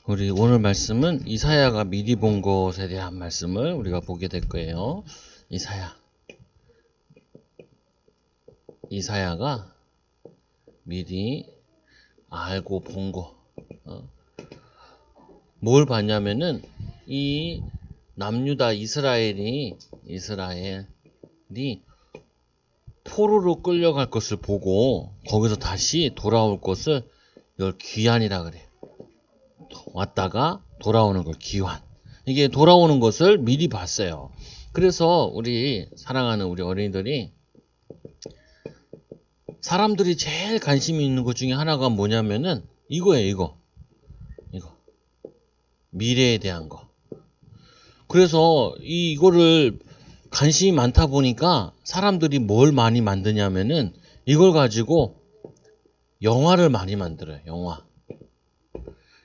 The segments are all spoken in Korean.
우리 오늘 말씀은 이사야가 미리 본 것에 대한 말씀을 우리가 보게 될 거예요. 이사야가 미리 알고 본 거. 뭘 봤냐면은 이 남유다 이스라엘이 포로로 끌려갈 것을 보고 거기서 다시 돌아올 것을 이걸 귀환이라 그래. 왔다가 돌아오는 걸 귀환. 이게 돌아오는 것을 미리 봤어요. 그래서 우리 사랑하는 우리 어린이들이 사람들이 제일 관심이 있는 것 중에 하나가 뭐냐면은 이거예요. 이거 미래에 대한 거. 그래서 이거를 관심이 많다 보니까 사람들이 뭘 많이 만드냐면은 이걸 가지고 영화를 많이 만들어요.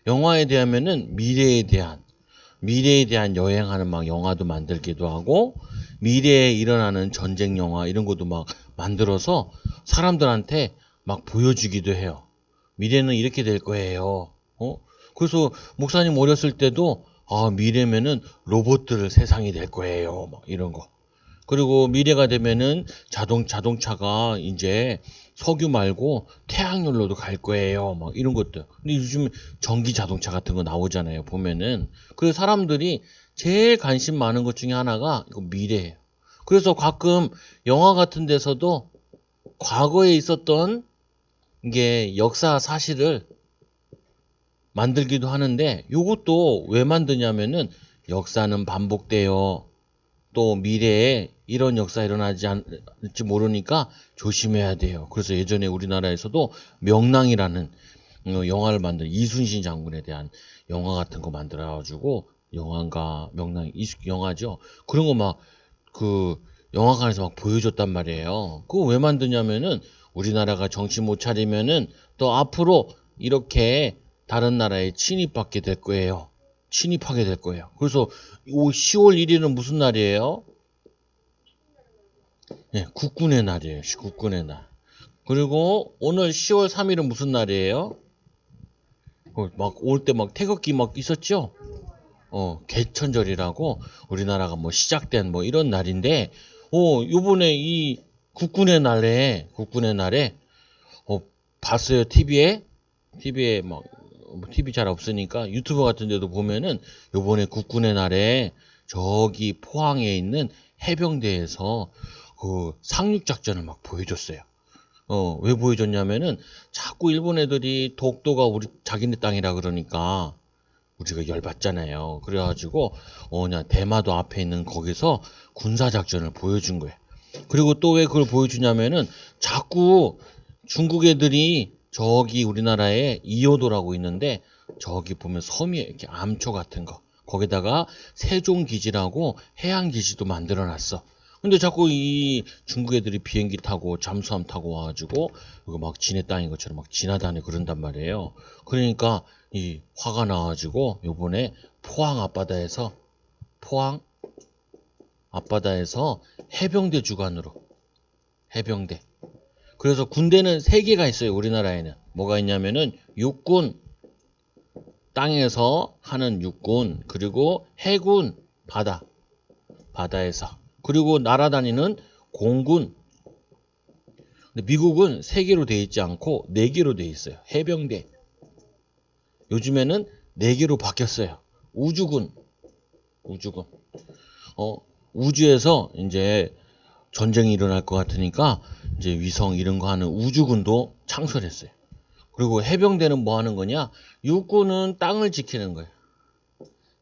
영화에 대하면은 미래에 대한 여행하는 막 영화도 만들기도 하고 미래에 일어나는 전쟁 영화 이런 것도 막 만들어서 사람들한테 막 보여주기도 해요. 미래는 이렇게 될 거예요. 그래서 목사님 어렸을 때도 미래면은 로봇들 세상이 될 거예요. 막 이런 거. 그리고 미래가 되면은 자동차가 이제 석유 말고 태양열로도 갈 거예요. 막 이런 것들. 근데 요즘 전기 자동차 같은 거 나오잖아요. 보면은. 그래서 사람들이 제일 관심 많은 것 중에 하나가 이거 미래예요. 그래서 가끔 영화 같은 데서도 과거에 있었던 이게 역사 사실을 만들기도 하는데 이것도 왜 만드냐면은 역사는 반복돼요. 또 미래에 이런 역사 일어나지 않을지 모르니까 조심해야 돼요. 그래서 예전에 우리나라에서도 명랑이라는 영화를 만든 이순신 장군에 대한 영화 같은 거 만들어가지고 영화인가 명랑 영화죠. 그런 거 막 그 영화관에서 막 보여줬단 말이에요. 그거 왜 만드냐면은 우리나라가 정신 못 차리면은 또 앞으로 이렇게 다른 나라에 침입하게 될 거예요. 그래서 10월 1일은 무슨 날이에요? 네, 국군의 날이에요. 국군의 날. 그리고 오늘 10월 3일은 무슨 날이에요? 막 올 때 막 태극기 막 있었죠? 개천절이라고 우리나라가 뭐 시작된 뭐 이런 날인데, 요번에 이 국군의 날에, 봤어요? TV에 막, TV 잘 없으니까 유튜브 같은 데도 보면은 요번에 국군의 날에 저기 포항에 있는 해병대에서 그 상륙작전을 막 보여줬어요. 왜 보여줬냐면은 자꾸 일본 애들이 독도가 우리 자기네 땅이라 그러니까 우리가 열받잖아요. 그래가지고 그냥 대마도 앞에 있는 거기서 군사작전을 보여준 거예요. 그리고 또 왜 그걸 보여주냐면은 자꾸 중국 애들이 저기 우리나라에 이호도라고 있는데 저기 보면 섬이 이렇게 암초 같은 거 거기다가 세종기지라고 해양기지도 만들어놨어. 근데 자꾸 이 중국 애들이 비행기 타고 잠수함 타고 와가지고 이거 막 지네 땅인 것처럼 막 지나다니 그런단 말이에요. 그러니까 이 화가 나가지고 요번에 포항 앞바다에서 해병대 주관으로 해병대. 그래서 군대는 3개가 있어요. 우리나라에는 뭐가 있냐면은 육군 땅에서 하는 육군, 그리고 해군 바다에서, 그리고 날아다니는 공군. 근데 미국은 3개로 돼 있지 않고 4개로 돼 있어요. 해병대. 요즘에는 4개로 바뀌었어요. 우주군. 우주에서 이제 전쟁이 일어날 것 같으니까 이제 위성 이런 거 하는 우주군도 창설했어요. 그리고 해병대는 뭐 하는 거냐? 육군은 땅을 지키는 거예요.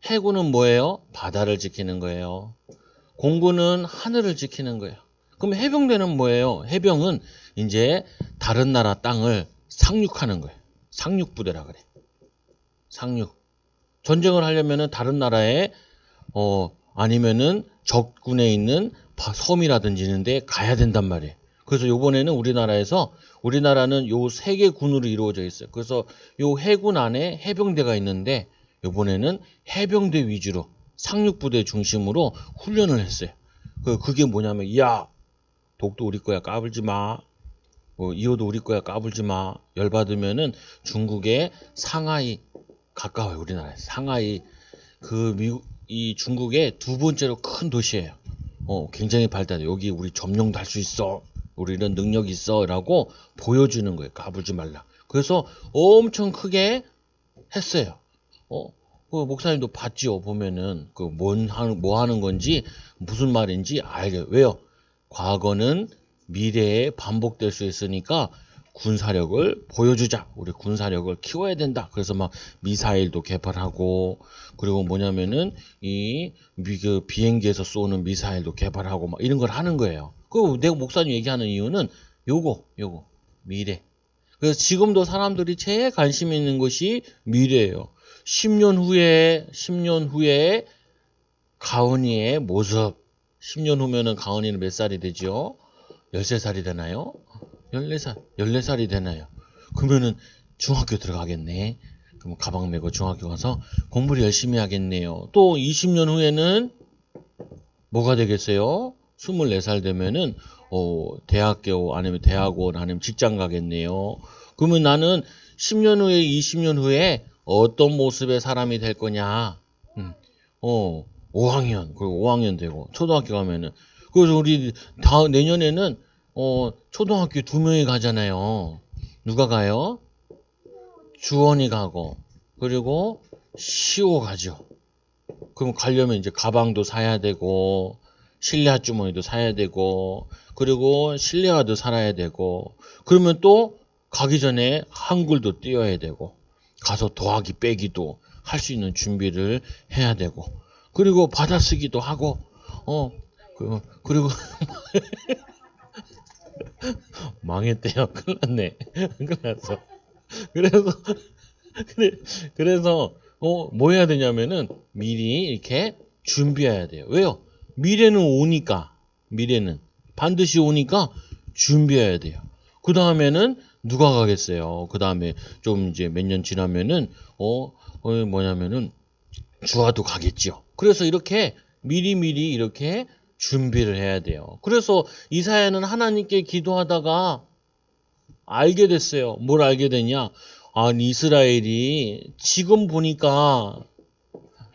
해군은 뭐예요? 바다를 지키는 거예요. 공군은 하늘을 지키는 거예요. 그럼 해병대는 뭐예요? 해병은 이제 다른 나라 땅을 상륙하는 거예요. 상륙부대라 그래. 상륙. 전쟁을 하려면은 다른 나라에 아니면은 적군에 있는 섬이라든지 이런 데 가야 된단 말이에요. 그래서 요번에는 우리나라는 요 3개 군으로 이루어져 있어요. 그래서 요 해군 안에 해병대가 있는데 요번에는 해병대 위주로 상륙부대 중심으로 훈련을 했어요. 그게 뭐냐면 야, 독도 우리 거야 까불지 마. 이호도 우리 거야 까불지 마. 열받으면은 중국의 상하이 가까워요. 우리나라에. 상하이 그 미국 이 중국의 두 번째로 큰 도시예요. 굉장히 발달해. 여기 우리 점령도 할 수 있어. 우리 이런 능력이 있어라고 보여주는 거예요. 까불지 말라. 그래서 엄청 크게 했어요. 그 목사님도 봤지요. 보면은 뭐 하는 건지 무슨 말인지 알죠. 왜요? 과거는 미래에 반복될 수 있으니까 군사력을 보여주자. 우리 군사력을 키워야 된다. 그래서 막 미사일도 개발하고, 그리고 뭐냐면은 그 비행기에서 쏘는 미사일도 개발하고 막 이런 걸 하는 거예요. 그 내가 목사님 얘기하는 이유는 요거 미래. 그래서 지금도 사람들이 제일 관심 있는 것이 미래예요. 10년 후에 가은이의 모습. 10년 후면은 가은이는 몇 살이 되죠? 13살이 되나요? 14살이 되나요? 그러면은 중학교 들어가겠네. 그럼 가방 메고 중학교 가서 공부를 열심히 하겠네요. 또 20년 후에는 뭐가 되겠어요? 24살 되면은 대학교 아니면 대학원 아니면 직장 가겠네요. 그러면 나는 10년 후에 20년 후에 어떤 모습의 사람이 될 거냐? 5학년 그리고 5학년 되고 초등학교 가면은 그래서 우리 내년에는 초등학교 2명이 가잖아요. 누가 가요? 주원이 가고 그리고 시호 가죠. 그럼 가려면 이제 가방도 사야 되고 실내화 주머니도 사야 되고 그리고 실내화도 살아야 되고 그러면 또 가기 전에 한글도 띄워야 되고 가서 더하기 빼기도 할 수 있는 준비를 해야 되고 그리고 받아쓰기도 하고 그리고 망했대요. 큰일 났네. 큰일 났어. 그래서 뭐 해야 되냐면은 미리 이렇게 준비해야 돼요. 왜요? 미래는 오니까 미래는 반드시 오니까 준비해야 돼요. 그 다음에는 누가 가겠어요? 그 다음에 좀 이제 몇 년 지나면은 뭐냐면은 주아도 가겠죠. 그래서 이렇게 미리미리 이렇게 준비를 해야 돼요. 그래서 이사야는 하나님께 기도하다가 알게 됐어요. 뭘 알게 됐냐? 이스라엘이 지금 보니까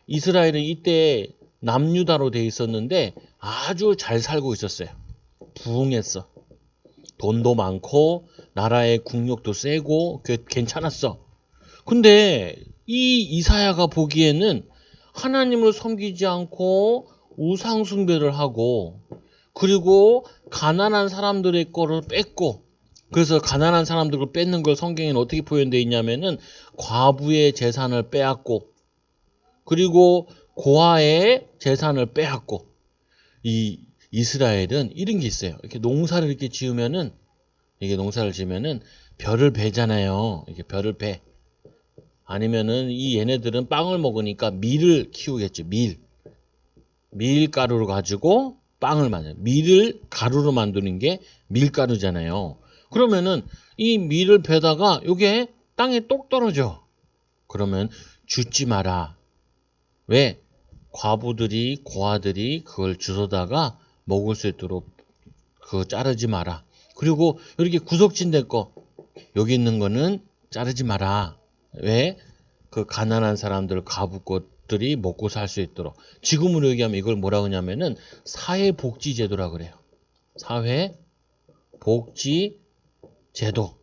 이스라엘은 이때 남유다로 돼 있었는데 아주 잘 살고 있었어요. 부흥했어. 돈도 많고 나라의 국력도 세고 괜찮았어. 근데 이 이사야가 보기에는 하나님을 섬기지 않고 우상 숭배를 하고 그리고 가난한 사람들의 거를 뺏고 그래서 가난한 사람들을 뺏는 걸 성경에는 어떻게 표현되어 있냐면은 과부의 재산을 빼앗고 그리고 고아의 재산을 빼앗고 이 이스라엘은 이런 게 있어요. 이렇게 농사를 이렇게 지으면은 이게 농사를 지으면은 벼를 베잖아요. 이렇게 벼를 베. 아니면은 얘네들은 빵을 먹으니까 밀을 키우겠죠. 밀가루를 가지고 빵을 만들어요. 밀을 가루로 만드는 게 밀가루잖아요. 그러면은 이 밀을 베다가 이게 땅에 똑 떨어져. 그러면 줍지 마라. 왜? 과부들이 고아들이 그걸 주워다가 먹을 수 있도록 그거 자르지 마라. 그리고 이렇게 구석진 될 거 여기 있는 거는 자르지 마라. 왜? 그 가난한 사람들 과부 것들이 먹고 살 수 있도록. 지금으로 얘기하면 이걸 뭐라 그러냐면은 사회복지제도라 그래요. 사회복지제도.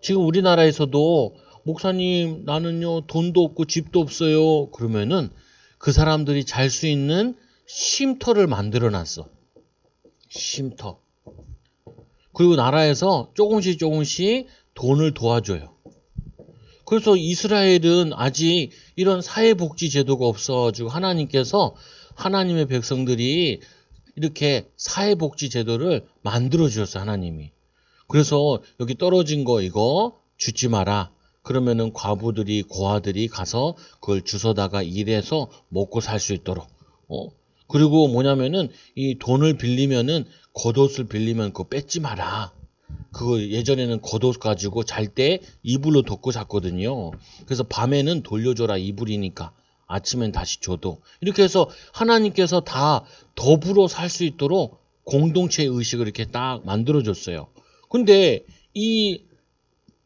지금 우리나라에서도 목사님 나는요 돈도 없고 집도 없어요. 그러면은 그 사람들이 잘 수 있는 쉼터를 만들어 놨어. 쉼터. 그리고 나라에서 조금씩 돈을 도와줘요. 그래서 이스라엘은 아직 이런 사회복지 제도가 없어가지고 하나님께서 하나님의 백성들이 이렇게 사회복지 제도를 만들어 주셨어요. 하나님이. 그래서 여기 떨어진 거 이거 주지 마라. 그러면은 과부들이 고아들이 가서 그걸 주워다가 일해서 먹고 살 수 있도록. 그리고 뭐냐면은 이 돈을 빌리면은 겉옷을 빌리면 그거 뺏지 마라. 그거 예전에는 겉옷 가지고 잘 때 이불로 덮고 잤거든요. 그래서 밤에는 돌려줘라 이불이니까 아침엔 다시 줘도. 이렇게 해서 하나님께서 다 더불어 살 수 있도록 공동체 의식을 이렇게 딱 만들어줬어요. 근데 이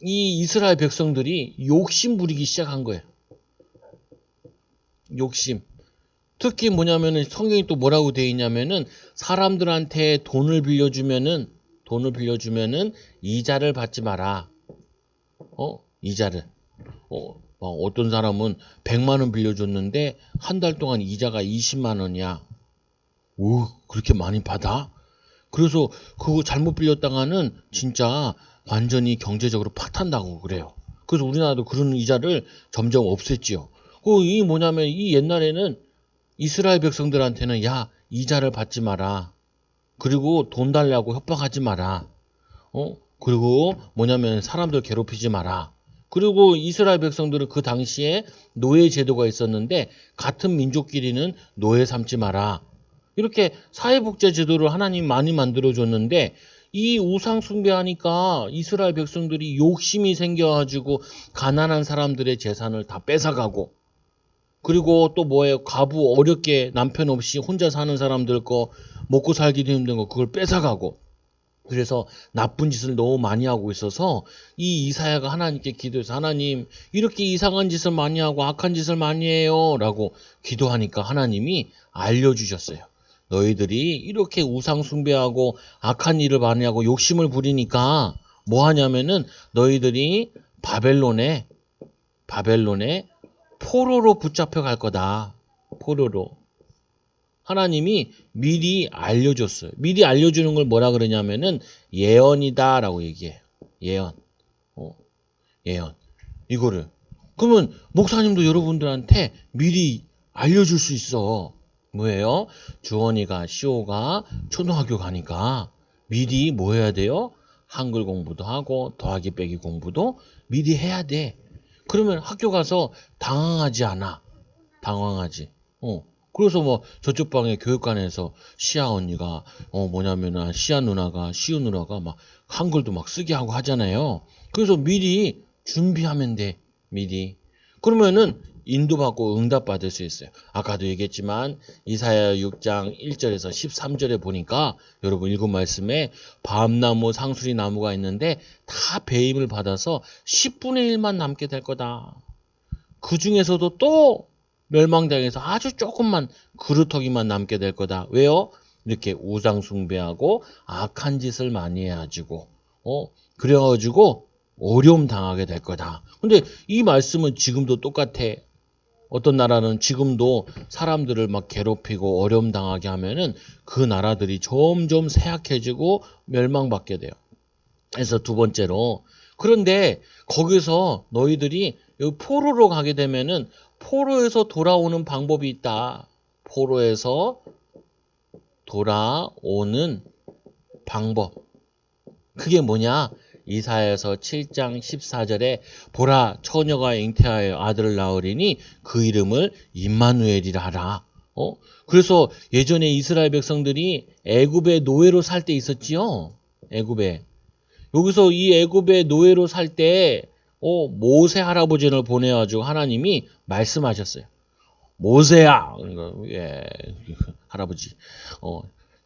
이스라엘 백성들이 욕심 부리기 시작한 거예요. 욕심. 특히 뭐냐면은 성경이 또 뭐라고 되어 있냐면은 사람들한테 돈을 빌려주면은 이자를 받지 마라. 이자를. 어떤 사람은 100만 원 빌려줬는데 한 달 동안 이자가 20만 원이야. 오, 그렇게 많이 받아? 그래서 그거 잘못 빌렸다가는 진짜 완전히 경제적으로 파탄나고 그래요. 그래서 우리나라도 그런 이자를 점점 없앴지요. 이 뭐냐면 이 옛날에는 이스라엘 백성들한테는 야, 이자를 받지 마라. 그리고 돈 달라고 협박하지 마라. 그리고 뭐냐면 사람들 괴롭히지 마라. 그리고 이스라엘 백성들은 그 당시에 노예 제도가 있었는데 같은 민족끼리는 노예 삼지 마라. 이렇게 사회복제 제도를 하나님 많이 만들어줬는데 이 우상 숭배하니까 이스라엘 백성들이 욕심이 생겨가지고 가난한 사람들의 재산을 다 뺏어가고 그리고 또 뭐예요? 과부 어렵게 남편 없이 혼자 사는 사람들 거 먹고 살기도 힘든 거 그걸 뺏어가고 그래서 나쁜 짓을 너무 많이 하고 있어서 이 이사야가 하나님께 기도해서 하나님 이렇게 이상한 짓을 많이 하고 악한 짓을 많이 해요 라고 기도하니까 하나님이 알려주셨어요. 너희들이 이렇게 우상 숭배하고 악한 일을 많이 하고 욕심을 부리니까 뭐 하냐면은 너희들이 바벨론에 포로로 붙잡혀 갈 거다. 포로로. 하나님이 미리 알려줬어요. 미리 알려주는 걸 뭐라 그러냐면은 예언이다 라고 얘기해요. 예언. 예언. 이거를. 그러면 목사님도 여러분들한테 미리 알려줄 수 있어. 뭐예요? 주원이가 시호가 초등학교 가니까 미리 뭐 해야 돼요? 한글 공부도 하고 더하기 빼기 공부도 미리 해야 돼. 그러면 학교 가서 당황하지 않아. 당황하지. 그래서 뭐 저쪽 방에 교육관에서 시아 언니가 뭐냐면은 시아 누나가 시우 누나가 막 한글도 막 쓰게 하고 하잖아요. 그래서 미리 준비하면 돼. 미리. 그러면은 인도받고 응답받을 수 있어요. 아까도 얘기했지만 이사야 6장 1절에서 13절에 보니까 여러분 읽은 말씀에 밤나무 상수리 나무가 있는데 다 배임을 받아서 10분의 1만 남게 될 거다. 그 중에서도 또 멸망당해서 아주 조금만 그루터기만 남게 될 거다. 왜요? 이렇게 우상 숭배하고 악한 짓을 많이 해가지고 그래가지고 어려움 당하게 될 거다. 근데 이 말씀은 지금도 똑같아. 어떤 나라는 지금도 사람들을 막 괴롭히고 어려움 당하게 하면은 그 나라들이 점점 쇠약해지고 멸망받게 돼요. 그래서 두 번째로 그런데 거기서 너희들이 여기 포로로 가게 되면은 포로에서 돌아오는 방법이 있다. 포로에서 돌아오는 방법. 그게 뭐냐? 이사야서 7장 14절에 보라 처녀가 잉태하여 아들을 낳으리니 그 이름을 임마누엘이라 하라. 그래서 예전에 이스라엘 백성들이 애굽의 노예로 살 때 있었지요. 애굽에. 여기서 이 애굽의 노예로 살 때 모세 할아버지를 보내가지고 하나님이 말씀하셨어요. 모세야. 예, 할아버지.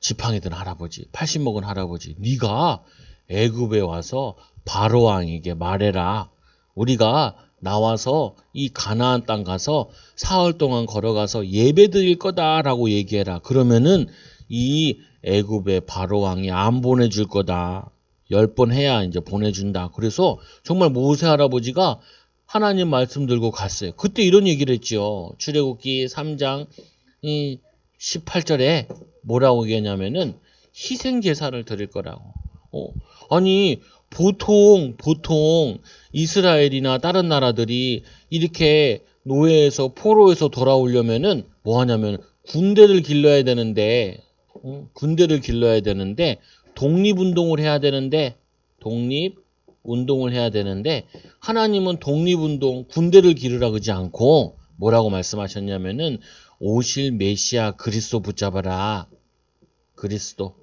지팡이 든 할아버지. 80 먹은 할아버지. 네가 애굽에 와서 바로 왕에게 말해라. 우리가 나와서 이 가나안 땅 가서 사흘 동안 걸어가서 예배 드릴 거다라고 얘기해라. 그러면은 이 애굽의 바로 왕이 안 보내줄 거다. 10번 해야 이제 보내준다. 그래서 정말 모세 할아버지가 하나님 말씀 들고 갔어요. 그때 이런 얘기를 했죠. 출애굽기 3장 18절에 뭐라고 얘기하냐면은 희생 제사를 드릴 거라고. 아니 보통 이스라엘이나 다른 나라들이 이렇게 노예에서 포로에서 돌아오려면은 뭐 하냐면 군대를 길러야 되는데 독립운동을 해야 되는데 하나님은 독립운동 군대를 기르라 그러지 않고 뭐라고 말씀하셨냐면은 오실 메시아 그리스도 붙잡아라. 그리스도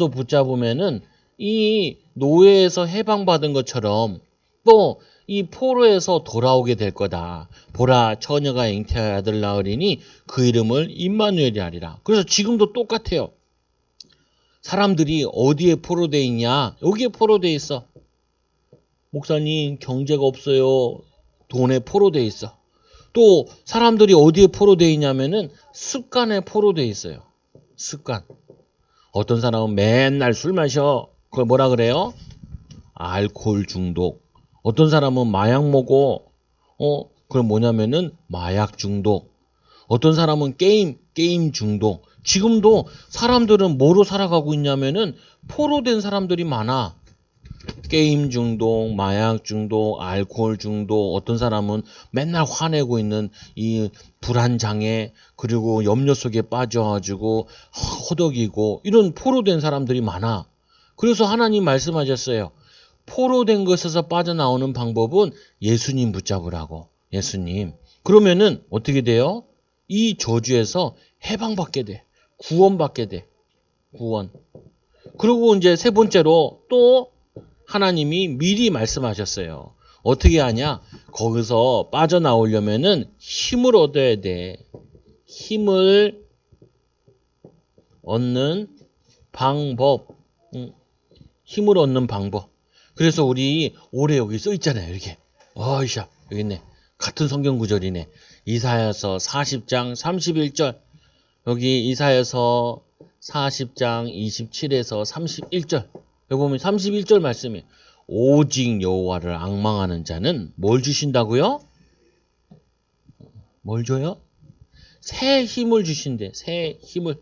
붙잡으면은 이 노예에서 해방받은 것처럼 또 이 포로에서 돌아오게 될 거다. 보라 처녀가 잉태하여 아들 낳으리니 그 이름을 임마누엘이 하리라. 그래서 지금도 똑같아요. 사람들이 어디에 포로돼 있냐? 여기에 포로돼 있어. 목사님 경제가 없어요. 돈에 포로돼 있어. 또 사람들이 어디에 포로되어 있냐면은 습관에 포로되어 있어요. 습관. 어떤 사람은 맨날 술 마셔. 그걸 뭐라 그래요? 알코올 중독. 어떤 사람은 마약 먹어. 그럼 뭐냐면은 마약 중독. 어떤 사람은 게임 중독. 지금도 사람들은 뭐로 살아가고 있냐면은 포로된 사람들이 많아. 게임 중독, 마약 중독, 알코올 중독, 어떤 사람은 맨날 화내고 있는 이 불안장애, 그리고 염려 속에 빠져가지고 허덕이고 이런 포로된 사람들이 많아. 그래서 하나님 말씀하셨어요. 포로된 것에서 빠져나오는 방법은 예수님 붙잡으라고. 예수님. 그러면은 어떻게 돼요? 이 저주에서 해방받게 돼. 구원받게 돼. 구원. 그리고 이제 세 번째로 또 하나님이 미리 말씀하셨어요. 어떻게 하냐? 거기서 빠져나오려면은 힘을 얻어야 돼. 힘을 얻는 방법. 힘을 얻는 방법. 그래서 우리 올해 여기 써 있잖아요. 이렇게. 어이샤. 여기 있네. 같은 성경 구절이네. 이사야서 40장 31절. 여기 이사야서 40장 27에서 31절. 여기 보면 31절 말씀이 오직 여호와를 앙망하는 자는 뭘 주신다고요? 뭘 줘요? 새 힘을 주신대. 새 힘을.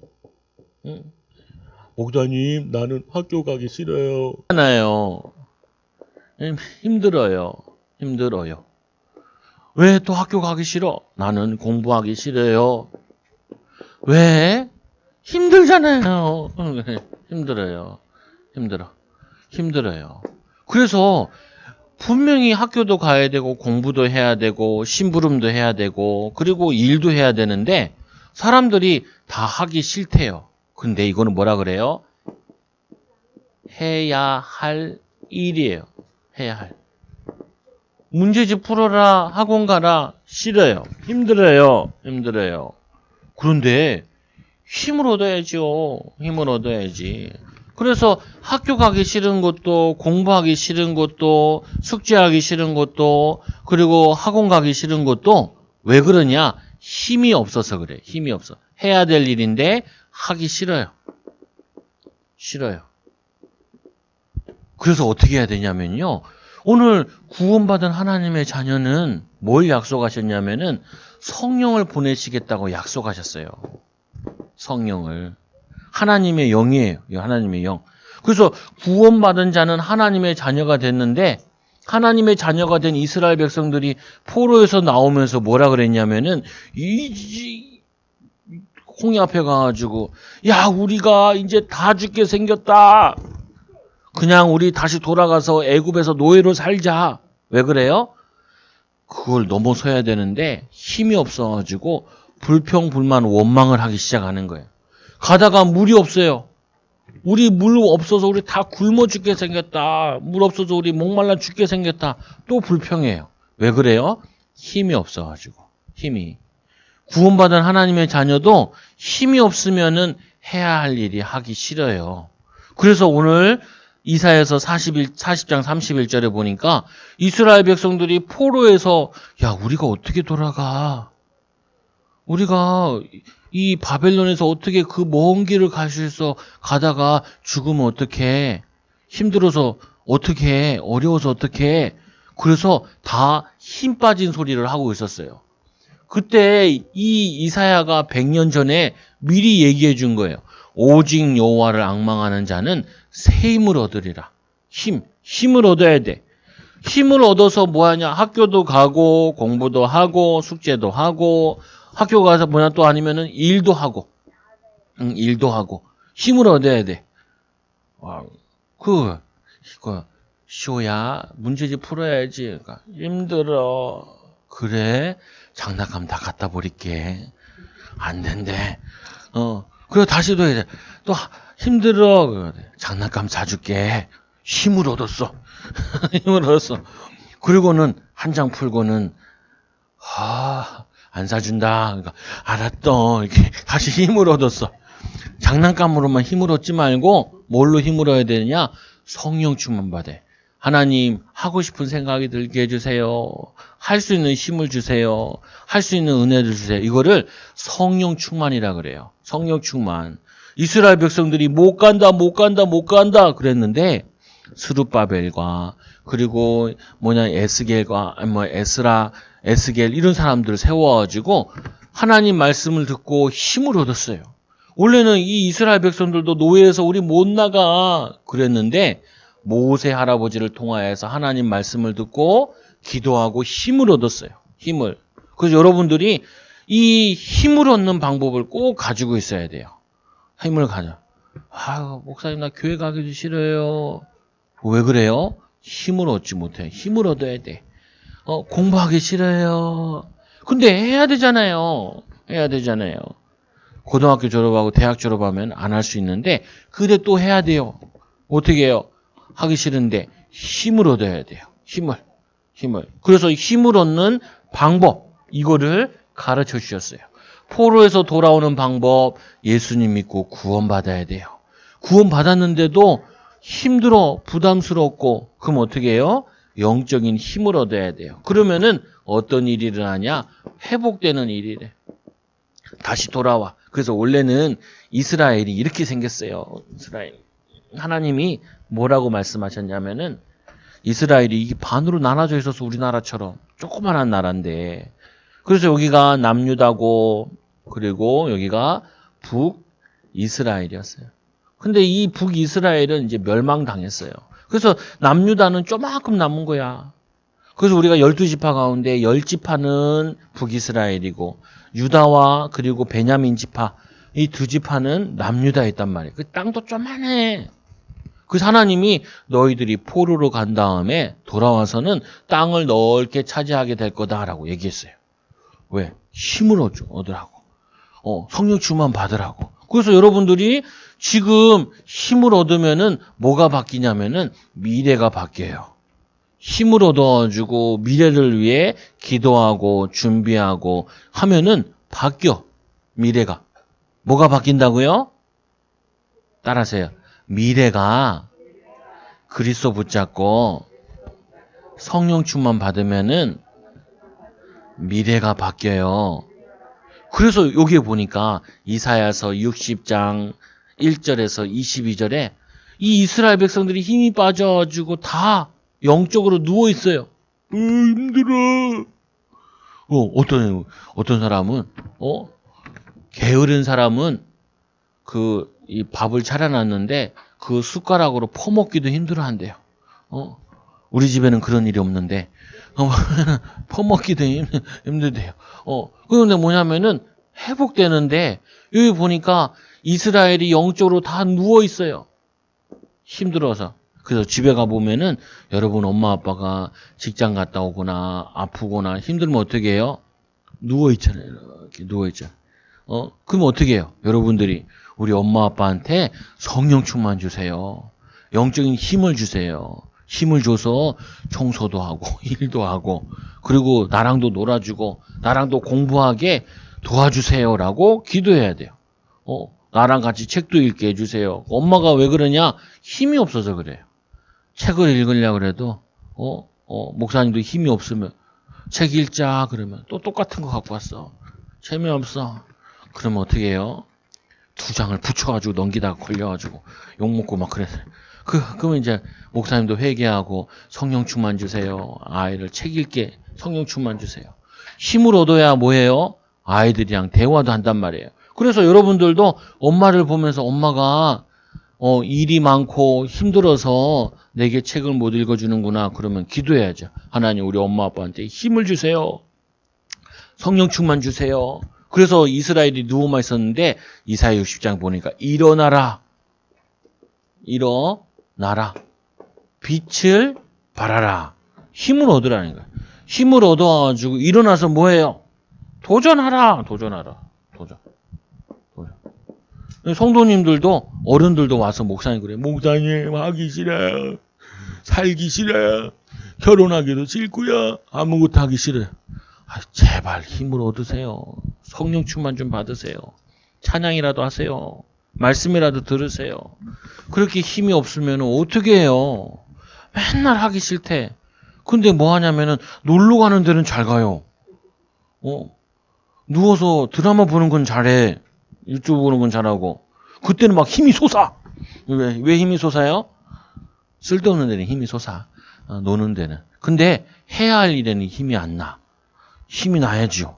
목사님, 나는 학교 가기 싫어요. 하나요. 힘들어요. 힘들어요. 왜 또 학교 가기 싫어? 나는 공부하기 싫어요. 왜? 힘들잖아요. 힘들어요. 힘들어요. 그래서 분명히 학교도 가야 되고 공부도 해야 되고 심부름도 해야 되고 그리고 일도 해야 되는데 사람들이 다 하기 싫대요. 근데 이거는 뭐라 그래요? 해야 할 일이에요. 해야 할. 문제집 풀어라, 학원 가라, 싫어요. 힘들어요. 그런데 힘을 얻어야죠. 힘을 얻어야지. 그래서 학교 가기 싫은 것도, 공부하기 싫은 것도, 숙제하기 싫은 것도, 그리고 학원 가기 싫은 것도 왜 그러냐? 힘이 없어서 그래. 힘이 없어. 해야 될 일인데 하기 싫어요. 그래서 어떻게 해야 되냐면요. 오늘 구원받은 하나님의 자녀는 뭘 약속하셨냐면은 성령을 보내시겠다고 약속하셨어요. 성령을. 하나님의 영이에요. 하나님의 영. 그래서 구원받은 자는 하나님의 자녀가 됐는데 하나님의 자녀가 된 이스라엘 백성들이 포로에서 나오면서 뭐라 그랬냐면은 홍해 앞에 가가지고 야 우리가 이제 다 죽게 생겼다. 그냥 우리 다시 돌아가서 애굽에서 노예로 살자. 왜 그래요? 그걸 넘어서야 되는데 힘이 없어가지고 불평불만 원망을 하기 시작하는 거예요. 가다가 물이 없어요. 우리 물 없어서 우리 다 굶어 죽게 생겼다. 물 없어서 우리 목말라 죽게 생겼다. 또 불평해요. 왜 그래요? 힘이 없어가지고. 힘이. 구원받은 하나님의 자녀도 힘이 없으면은 해야 할 일이 하기 싫어요. 그래서 오늘 이사야서 40장 31절에 보니까 이스라엘 백성들이 포로에서 야 우리가 어떻게 돌아가? 우리가 이 바벨론에서 어떻게 그 먼 길을 갈 수 있어? 가다가 죽으면 어떡해? 힘들어서 어떡해? 어려워서 어떡해? 그래서 다 힘 빠진 소리를 하고 있었어요. 그때 이 이사야가 100년 전에 미리 얘기해 준 거예요. 오직 여호와를 앙망하는 자는 새 힘을 얻으리라. 힘을 얻어야 돼. 힘을 얻어서 뭐하냐? 학교도 가고 공부도 하고 숙제도 하고 학교 가서 뭐냐 또 아니면은 일도 하고 힘을 얻어야 돼. 이거 시호야 문제집 풀어야지. 그러니까, 힘들어. 그래 장난감 다 갖다 버릴게. 안 된대. 그리고 다시 또 해야 돼. 또 힘들어. 장난감 사줄게. 힘을 얻었어. 힘을 얻었어. 그리고는 한 장 풀고는 안 사준다. 그러니까 알았어. 이렇게 다시 힘을 얻었어. 장난감으로만 힘을 얻지 말고 뭘로 힘을 얻어야 되느냐? 성령 충만 받아. 하나님 하고 싶은 생각이 들게 해주세요. 할 수 있는 힘을 주세요. 할 수 있는 은혜를 주세요. 이거를 성령 충만이라 그래요. 성령 충만. 이스라엘 백성들이 못 간다 그랬는데 스룹바벨과 그리고 에스겔과 에스겔 이런 사람들을 세워가지고 하나님 말씀을 듣고 힘을 얻었어요. 원래는 이 이스라엘 백성들도 노예에서 우리 못 나가 그랬는데 모세 할아버지를 통하여서 하나님 말씀을 듣고 기도하고 힘을 얻었어요. 힘을. 그래서 여러분들이 이 힘을 얻는 방법을 꼭 가지고 있어야 돼요. 힘을 가져. 목사님 나 교회 가기도 싫어요. 왜 그래요? 힘을 얻지 못해. 힘을 얻어야 돼. 공부하기 싫어요. 근데 해야 되잖아요. 해야 되잖아요. 고등학교 졸업하고 대학 졸업하면 안 할 수 있는데 그래 또 해야 돼요. 어떻게 해요? 하기 싫은데 힘을 얻어야 돼요. 힘을. 그래서 힘을 얻는 방법 이거를 가르쳐 주셨어요. 포로에서 돌아오는 방법 예수님 믿고 구원받아야 돼요. 구원받았는데도 힘들어 부담스럽고 그럼 어떻게 해요? 영적인 힘을 얻어야 돼요. 그러면은 어떤 일이 일어나냐? 회복되는 일이래. 다시 돌아와. 그래서 원래는 이스라엘이 이렇게 생겼어요. 이스라엘. 하나님이 뭐라고 말씀하셨냐면은 이스라엘이 이게 반으로 나눠져 있어서 우리나라처럼 조그만한 나라인데 그래서 여기가 남유다고 그리고 여기가 북이스라엘이었어요. 근데 이 북이스라엘은 이제 멸망당했어요. 그래서 남유다는 조만큼 남은 거야. 그래서 우리가 12지파 가운데 10지파는 북이스라엘이고 유다와 그리고 베냐민 지파 이 두 지파는 남유다에 있단 말이에요. 그 땅도 조만해. 그래서 하나님이 너희들이 포로로 간 다음에 돌아와서는 땅을 넓게 차지하게 될 거다라고 얘기했어요. 왜? 힘을 얻으라고. 성령 충만 받으라고. 그래서 여러분들이 지금 힘을 얻으면은 뭐가 바뀌냐면은 미래가 바뀌어요. 힘을 얻어가지고 미래를 위해 기도하고 준비하고 하면은 바뀌어. 미래가. 뭐가 바뀐다고요? 따라하세요. 미래가 그리스도 붙잡고 성령 충만 받으면은 미래가 바뀌어요. 그래서 여기에 보니까 이사야서 60장 1절에서 22절에 이 이스라엘 백성들이 힘이 빠져가지고 다 영적으로 누워 있어요. 힘들어. 어떤 사람은 게으른 사람은 이 밥을 차려놨는데 그 숟가락으로 퍼먹기도 힘들어한대요. 우리 집에는 그런 일이 없는데 퍼먹기도 힘들대요. 그런데 뭐냐면은 회복되는데 여기 보니까 이스라엘이 영적으로 다 누워 있어요. 힘들어서. 그래서 집에 가보면은 여러분 엄마 아빠가 직장 갔다 오거나 아프거나 힘들면 어떻게 해요? 누워있잖아요. 이렇게 누워있잖아요. 그럼 어떻게 해요? 여러분들이 우리 엄마 아빠한테 성령 충만 주세요. 영적인 힘을 주세요. 힘을 줘서 청소도 하고 일도 하고 그리고 나랑도 놀아주고 나랑도 공부하게 도와주세요라고 기도해야 돼요. 나랑 같이 책도 읽게 해주세요. 엄마가 왜 그러냐? 힘이 없어서 그래요. 책을 읽으려고 그래도 목사님도 힘이 없으면 책 읽자 그러면 또 똑같은 거 갖고 왔어. 재미없어. 그러면 어떻게 해요? 2장을 붙여가지고 넘기다가 걸려가지고 욕먹고 막 그래서 그러면 이제 목사님도 회개하고 성령 충만 주세요. 아이를 책 읽게 성령 충만 주세요. 힘을 얻어야 뭐예요? 아이들이랑 대화도 한단 말이에요. 그래서 여러분들도 엄마를 보면서 엄마가 일이 많고 힘들어서 내게 책을 못 읽어주는구나 그러면 기도해야죠. 하나님 우리 엄마 아빠한테 힘을 주세요. 성령 충만 주세요. 그래서 이스라엘이 누워만 있었는데 이사야 60장 보니까 일어나라. 빛을 발하라. 힘을 얻으라는 거예요. 힘을 얻어가지고 일어나서 뭐해요? 도전하라. 도전. 성도님들도 어른들도 와서 목사님 그래. 목사님 하기 싫어요. 살기 싫어요. 결혼하기도 싫고요. 아무것도 하기 싫어요. 제발 힘을 얻으세요. 성령 충만 좀 받으세요. 찬양이라도 하세요. 말씀이라도 들으세요. 그렇게 힘이 없으면 어떻게 해요? 맨날 하기 싫대. 근데 뭐 하냐면은 놀러 가는 데는 잘 가요. 누워서 드라마 보는 건 잘해. 유튜브 보는 건 잘하고. 그때는 막 힘이 솟아. 왜 힘이 솟아요? 쓸데없는 데는 힘이 솟아. 노는 데는. 근데 해야 할 일에는 힘이 안 나. 힘이 나야지요.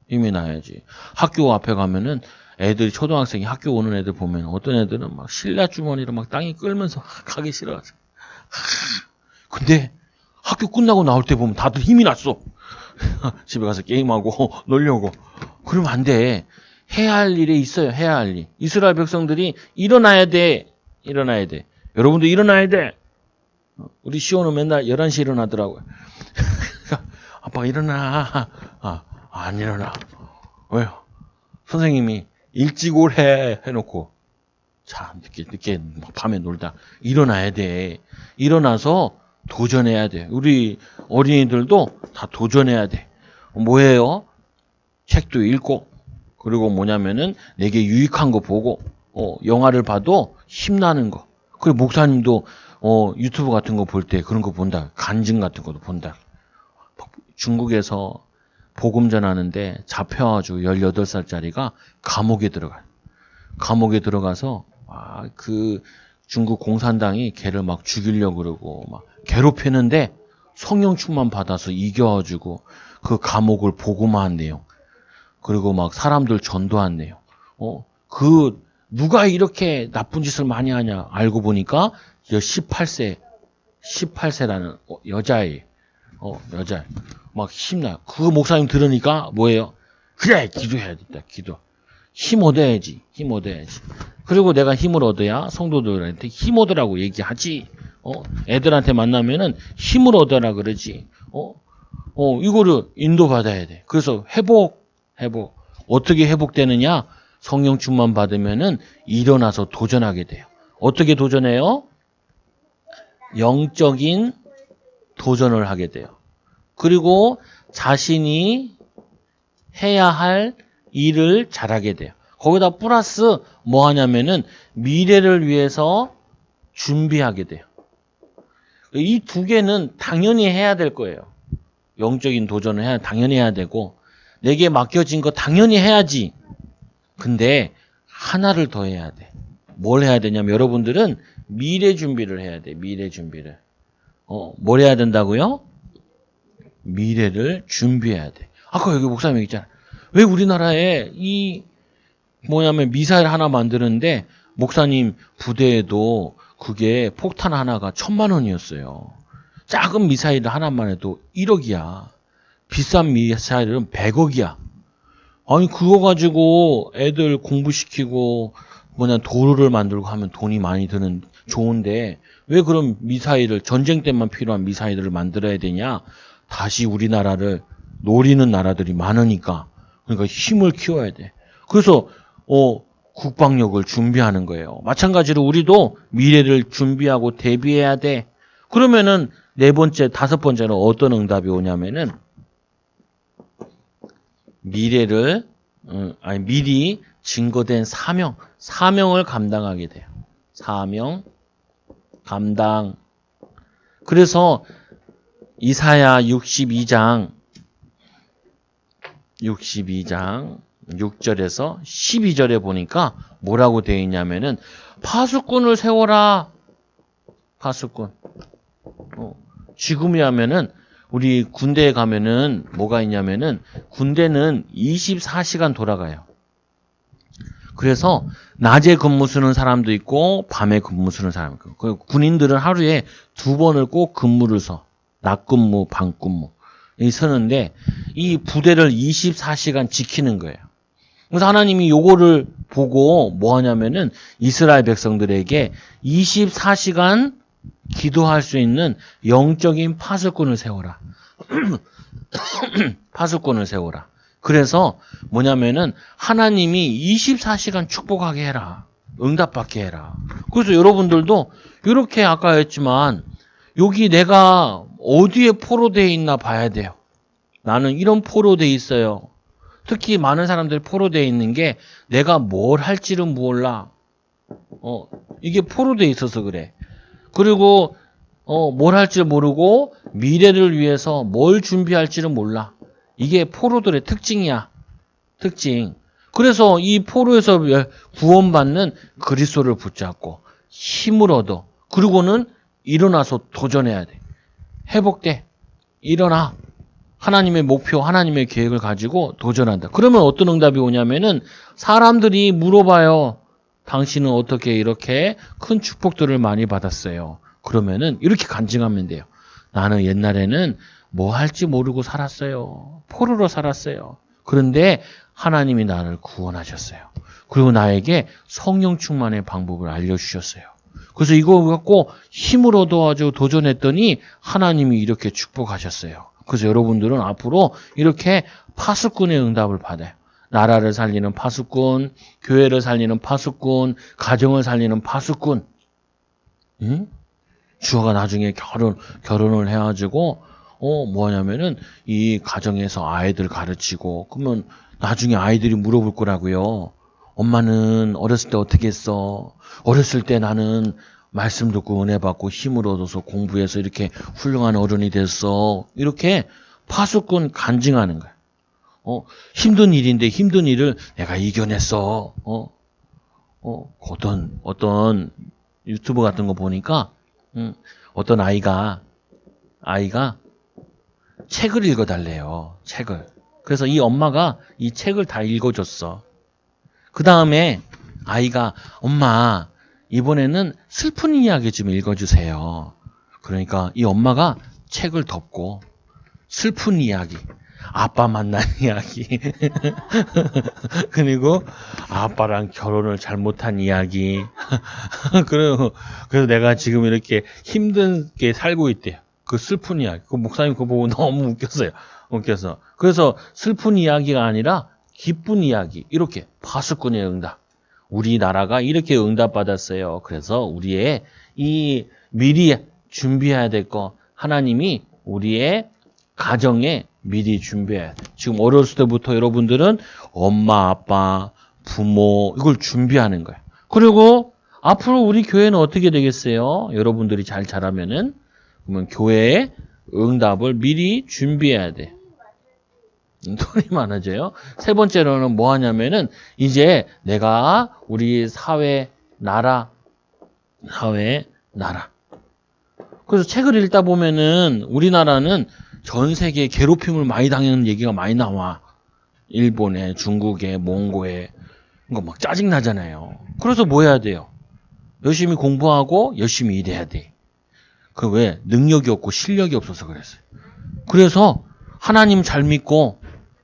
힘이 나야지. 학교 앞에 가면은 애들이 초등학생이 학교 오는 애들 보면 어떤 애들은 막 실내 주머니로 막 땅에 끌면서 가기 싫어하죠. 근데 학교 끝나고 나올 때 보면 다들 힘이 났어. 집에 가서 게임하고 놀려고. 그러면 안 돼. 해야 할 일이 있어요. 해야 할 일. 이스라엘 백성들이 일어나야 돼. 일어나야 돼. 여러분도 일어나야 돼. 우리 시온은 맨날 11시에 일어나더라고요. 아빠 일어나. 안 일어나. 왜요? 선생님이 일찍 오래 해놓고 자 늦게 밤에 놀다 일어나야 돼. 일어나서 도전해야 돼. 우리 어린이들도 다 도전해야 돼. 뭐예요? 책도 읽고 그리고 뭐냐면은 내게 유익한 거 보고 영화를 봐도 힘나는 거. 그리고 목사님도 유튜브 같은 거 볼 때 그런 거 본다. 간증 같은 것도 본다. 중국에서 복음 전하는데 잡혀가지고 18살짜리가 감옥에 들어가요. 감옥에 들어가서 그 중국 공산당이 걔를 막 죽이려고 그러고 막 괴롭히는데 성령 충만 받아서 이겨가지고 그 감옥을 복음화한 내용. 그리고 막 사람들 전도한 내용. 누가 이렇게 나쁜 짓을 많이 하냐 알고 보니까 18세라는 여자애. 여자. 막 힘나. 그 목사님 들으니까 뭐예요? 그래, 기도해야겠다, 기도. 힘 얻어야지. 그리고 내가 힘을 얻어야 성도들한테 힘 얻으라고 얘기하지. 애들한테 만나면은 힘을 얻어라 그러지. 이거를 인도받아야 돼. 그래서 회복. 어떻게 회복되느냐? 성령 충만 받으면은 일어나서 도전하게 돼요. 어떻게 도전해요? 영적인 도전을 하게 돼요. 그리고 자신이 해야 할 일을 잘하게 돼요. 거기다 플러스 뭐 하냐면은 미래를 위해서 준비하게 돼요. 이 두 개는 당연히 해야 될 거예요. 영적인 도전을 당연히 해야 되고 내게 맡겨진 거 당연히 해야지. 근데 하나를 더 해야 돼. 뭘 해야 되냐면 여러분들은 미래 준비를 해야 돼. 미래 준비를. 뭘 해야 된다고요? 미래를 준비해야 돼. 아까 여기 목사님 얘기했잖아. 왜 우리나라에 미사일 하나 만드는데 목사님 부대에도 그게 폭탄 하나가 1,000만 원이었어요. 작은 미사일 하나만 해도 1억이야. 비싼 미사일은 100억이야. 아니 그거 가지고 애들 공부시키고 도로를 만들고 하면 돈이 많이 드는 좋은데 왜 그럼 미사일을 전쟁 때만 필요한 미사일을 만들어야 되냐? 다시 우리나라를 노리는 나라들이 많으니까 그러니까 힘을 키워야 돼. 그래서 국방력을 준비하는 거예요. 마찬가지로 우리도 미래를 준비하고 대비해야 돼. 그러면은 다섯 번째는 어떤 응답이 오냐면은 미리 증거된 사명을 감당하게 돼요. 사명, 감당. 그래서 이사야 62장 6절에서 12절에 보니까 뭐라고 되어 있냐면은 파수꾼을 세워라. 파수꾼. 지금이라면은 우리 군대에 가면은 뭐가 있냐면은 군대는 24시간 돌아가요. 그래서 낮에 근무 쓰는 사람도 있고 밤에 근무 쓰는 사람도 있고 군인들은 하루에 2번을 꼭 근무를 서. 낮 근무, 밤 근무. 서는데 이 부대를 24시간 지키는 거예요. 그래서 하나님이 요거를 보고 뭐 하냐면은 이스라엘 백성들에게 24시간 기도할 수 있는 영적인 파수꾼을 세워라. 파수꾼을 세워라. 그래서 뭐냐면은 하나님이 24시간 축복하게 해라. 응답받게 해라. 그래서 여러분들도 이렇게 아까 했지만 여기 내가 어디에 포로되어 있나 봐야 돼요. 나는 이런 포로되어 있어요. 특히 많은 사람들이 포로되어 있는 게 내가 뭘 할지를 몰라. 이게 포로되어 있어서 그래. 그리고 뭘 할지 모르고 미래를 위해서 뭘 준비할지를 몰라. 이게 포로들의 특징이야. 특징. 그래서 이 포로에서 구원받는 그리스도를 붙잡고 힘을 얻어. 그리고는 일어나서 도전해야 돼. 회복돼. 일어나. 하나님의 목표, 하나님의 계획을 가지고 도전한다. 그러면 어떤 응답이 오냐면은 사람들이 물어봐요. 당신은 어떻게 이렇게 큰 축복들을 많이 받았어요? 그러면은 이렇게 간증하면 돼요. 나는 옛날에는 뭐 할지 모르고 살았어요. 포로로 살았어요. 그런데 하나님이 나를 구원하셨어요. 그리고 나에게 성령 충만의 방법을 알려주셨어요. 그래서 이거 갖고 힘을 얻어가지고 도전했더니 하나님이 이렇게 축복하셨어요. 그래서 여러분들은 앞으로 이렇게 파수꾼의 응답을 받아요. 나라를 살리는 파수꾼, 교회를 살리는 파수꾼, 가정을 살리는 파수꾼. 응? 주어가 나중에 결혼을 해가지고 뭐냐면은 이 가정에서 아이들 가르치고 그러면 나중에 아이들이 물어볼 거라고요. 엄마는 어렸을 때 어떻게 했어? 어렸을 때 나는 말씀 듣고 은혜 받고 힘을 얻어서 공부해서 이렇게 훌륭한 어른이 됐어. 이렇게 파수꾼 간증하는 거야. 힘든 일인데 힘든 일을 내가 이겨냈어. 어떤 유튜브 같은 거 보니까 어떤 아이가 책을 읽어달래요. 책을. 그래서 이 엄마가 이 책을 다 읽어줬어. 그 다음에 아이가 엄마 이번에는 슬픈 이야기 좀 읽어주세요. 그러니까 이 엄마가 책을 덮고 슬픈 이야기, 아빠 만난 이야기, 그리고 아빠랑 결혼을 잘못한 이야기. 그래서 내가 지금 이렇게 힘들게 살고 있대요. 그 슬픈 이야기. 그 목사님 그거 보고 너무 웃겼어요. 웃겨서. 그래서 슬픈 이야기가 아니라 기쁜 이야기. 이렇게 파수꾼의 응답. 우리나라가 이렇게 응답받았어요. 그래서 우리의 이 미리 준비해야 될 거 하나님이 우리의 가정에 미리 준비해야 돼. 지금 어렸을 때부터 여러분들은 엄마, 아빠, 부모 이걸 준비하는 거예요. 그리고 앞으로 우리 교회는 어떻게 되겠어요? 여러분들이 잘 자라면은 그러면 교회의 응답을 미리 준비해야 돼. 돈이 많아져요. 세 번째로는 뭐 하냐면은 이제 내가 우리 사회, 나라. 그래서 책을 읽다 보면은 우리나라는 전 세계에 괴롭힘을 많이 당하는 얘기가 많이 나와. 일본에, 중국에, 몽고에. 이거 막 짜증나잖아요. 그래서 뭐 해야 돼요? 열심히 공부하고 열심히 일해야 돼. 그 왜? 능력이 없고 실력이 없어서 그랬어요. 그래서 하나님 잘 믿고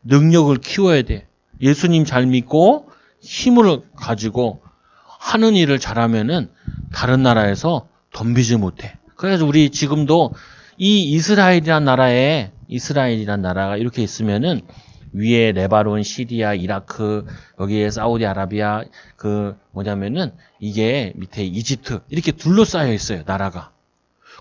능력을 키워야 돼. 예수님 잘 믿고 힘을 가지고 하는 일을 잘하면은 다른 나라에서 덤비지 못해. 그래서 우리 지금도 이 이스라엘이란 나라가 이렇게 있으면은 위에 레바논, 시리아, 이라크, 여기에 사우디아라비아, 뭐냐면은 이게 밑에 이집트 이렇게 둘러싸여 있어요, 나라가.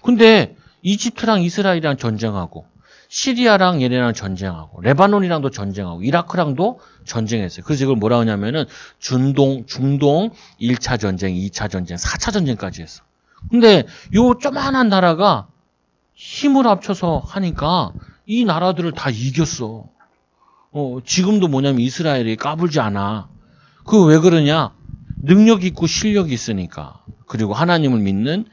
근데 이집트랑 이스라엘이랑 전쟁하고 시리아랑 얘네랑 전쟁하고 레바논이랑도 전쟁하고 이라크랑도 전쟁했어요. 그래서 이걸 뭐라 하냐면은 중동 1차 전쟁, 2차 전쟁, 4차 전쟁까지 했어. 근데 요 조만한 나라가 힘을 합쳐서 하니까 이 나라들을 다 이겼어. 지금도 뭐냐면 이스라엘이 까불지 않아. 그거 왜 그러냐? 능력 있고 실력이 있으니까. 그리고 하나님을 믿는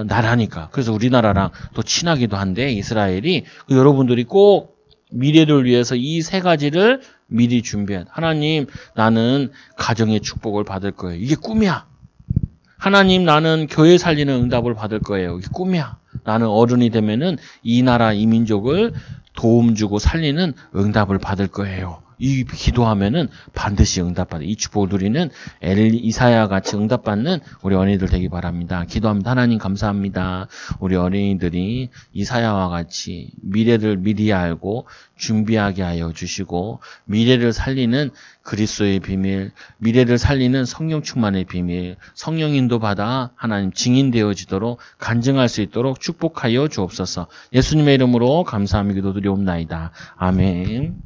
나라니까. 그래서 우리나라랑 또 친하기도 한데 이스라엘이 여러분들이 꼭 미래를 위해서 이 세 가지를 미리 준비해. 하나님, 나는 가정의 축복을 받을 거예요. 이게 꿈이야. 하나님, 나는 교회 살리는 응답을 받을 거예요. 이게 꿈이야. 나는 어른이 되면은 이 나라, 이 민족을 도움 주고 살리는 응답을 받을 거예요. 이 기도하면은 반드시 응답받아. 이 축복을 누리는 이사야 같이 응답받는 우리 어린이들 되기 바랍니다. 기도합니다. 하나님 감사합니다. 우리 어린이들이 이사야와 같이 미래를 미리 알고 준비하게 하여 주시고 미래를 살리는 그리스도의 비밀, 미래를 살리는 성령 충만의 비밀, 성령 인도받아 하나님 증인되어지도록 간증할 수 있도록 축복하여 주옵소서. 예수님의 이름으로 감사함이 기도드리옵나이다. 아멘.